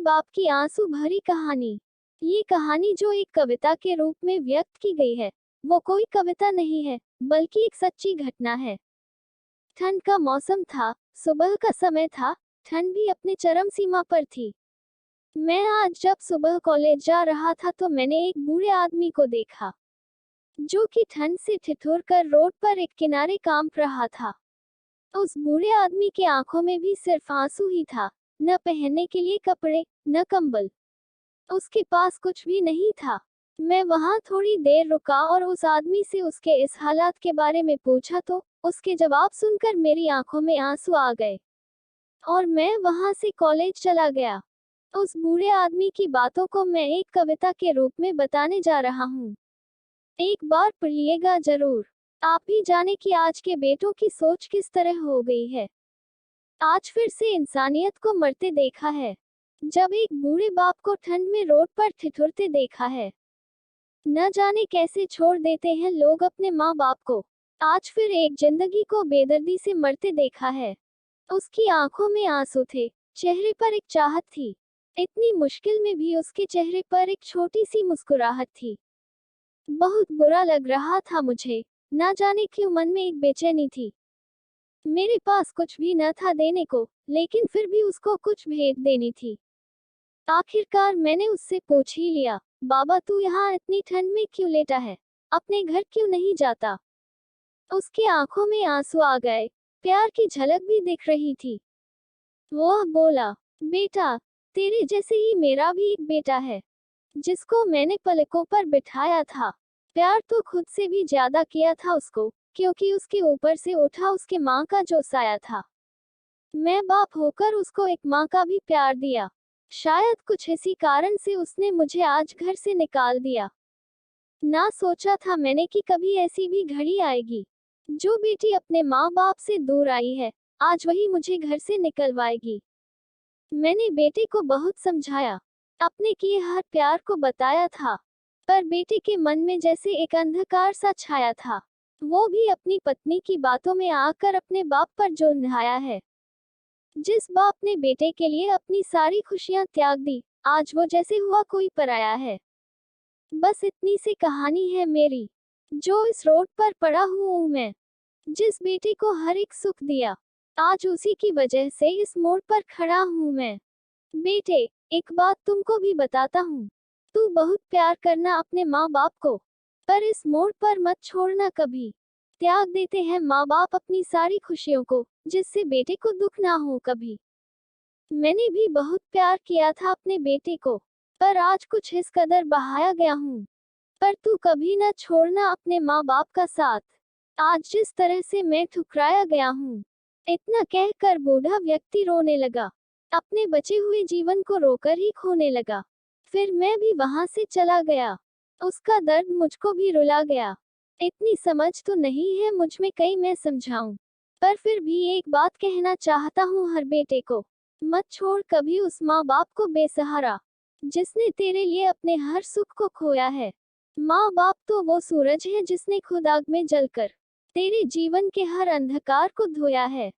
बाप की आंसू भरी कहानी। ये कहानी जो एक कविता के रूप में व्यक्त की गई है, वो कोई कविता नहीं है, बल्कि एक सच्ची घटना है। ठंड का मौसम था, सुबह का समय था, ठंड भी अपने चरम सीमा पर थी। मैं आज जब सुबह कॉलेज जा रहा था तो मैंने एक बूढ़े आदमी को देखा, जो कि ठंड से ठिठुर कर रोड पर एक किनारे कांप रहा था। उस बूढ़े आदमी के आंखों में भी सिर्फ आंसू ही था, न पहनने के लिए कपड़े, न कंबल। उसके पास कुछ भी नहीं था। मैं वहां थोड़ी देर रुका और उस आदमी से उसके इस हालात के बारे में पूछा तो उसके जवाब सुनकर मेरी आंखों में आंसू आ गए और मैं वहां से कॉलेज चला गया। उस बूढ़े आदमी की बातों को मैं एक कविता के रूप में बताने जा रहा हूँ। एक बार पढ़िएगा जरूर। आप भी जाने कि आज के बेटों की सोच किस तरह हो गई है। आज फिर से इंसानियत को मरते देखा है। जब एक बूढ़े बाप को ठंड में रोड पर ठिठुरते देखा है। न जाने कैसे छोड़ देते हैं लोग अपने माँ बाप को। आज फिर एक जिंदगी को बेदर्दी से मरते देखा है। उसकी आंखों में आंसू थे, चेहरे पर एक चाहत थी। इतनी मुश्किल में भी उसके चेहरे पर एक छोटी सी मुस्कुराहट थी। बहुत बुरा लग रहा था मुझे, ना जाने क्यों मन में एक बेचैनी थी। मेरे पास कुछ भी न था देने को, लेकिन फिर भी उसको कुछ भेंट देनी थी। आखिरकार मैंने उससे पूछ ही लिया, बाबा तू यहाँ इतनी ठंड में क्यों लेटा है, अपने घर क्यों नहीं जाता। उसके आंखों में आंसू आ गए, प्यार की झलक भी दिख रही थी। वह बोला, बेटा, तेरे जैसे ही मेरा भी एक बेटा है, जिसको मैंने पलकों पर बिठाया था। प्यार तो खुद से भी ज्यादा किया था उसको, क्योंकि उसके ऊपर से उठा उसके माँ का जो साया था। मैं बाप होकर उसको एक माँ का भी प्यार दिया। शायद कुछ इसी कारण से उसने मुझे आज घर से निकाल दिया। ना सोचा था मैंने कि कभी ऐसी भी घड़ी आएगी। जो बेटी अपने माँ बाप से दूर आई है, आज वही मुझे घर से निकलवाएगी। मैंने बेटे को बहुत समझाया, अपने किए हर प्यार को बताया था, पर बेटे के मन में जैसे एक अंधकार सा छाया था। वो भी अपनी पत्नी की बातों में आकर अपने बाप पर जो नहाया है। जिस बाप ने बेटे के लिए अपनी सारी खुशियां त्याग दी, आज वो जैसे हुआ कोई पराया है। बस इतनी सी कहानी है मेरी, जो इस रोड पर पड़ा हूँ मैं। जिस बेटे को हर एक सुख दिया, आज उसी की वजह से इस मोड़ पर खड़ा हूँ मैं। बेटे, एक बात तुमको भी बताता हूँ, तू बहुत प्यार करना अपने माँ बाप को, पर इस मोड़ पर मत छोड़ना कभी। त्याग देते हैं माँ बाप अपनी सारी खुशियों को, जिससे बेटे को दुख ना हो कभी। मैंने भी बहुत प्यार किया था अपने बेटे को, पर आज कुछ इस कदर बहाया गया हूँ। पर तू कभी न छोड़ना अपने माँ बाप का साथ। आज जिस तरह से मैं ठुकराया गया हूँ। इतना कहकर बूढ़ा व्यक्ति रोने लगा, अपने बचे हुए जीवन को रोकर ही खोने लगा। फिर मैं भी वहां से चला गया। उसका दर्द मुझको भी रुला गया। इतनी समझ तो नहीं है मुझ में कहीं मैं समझाऊं, पर फिर भी एक बात कहना चाहता हूँ हर बेटे को, मत छोड़ कभी उस माँ बाप को बेसहारा, जिसने तेरे लिए अपने हर सुख को खोया है। माँ बाप तो वो सूरज है जिसने खुद आग में जलकर तेरे जीवन के हर अंधकार को धोया है।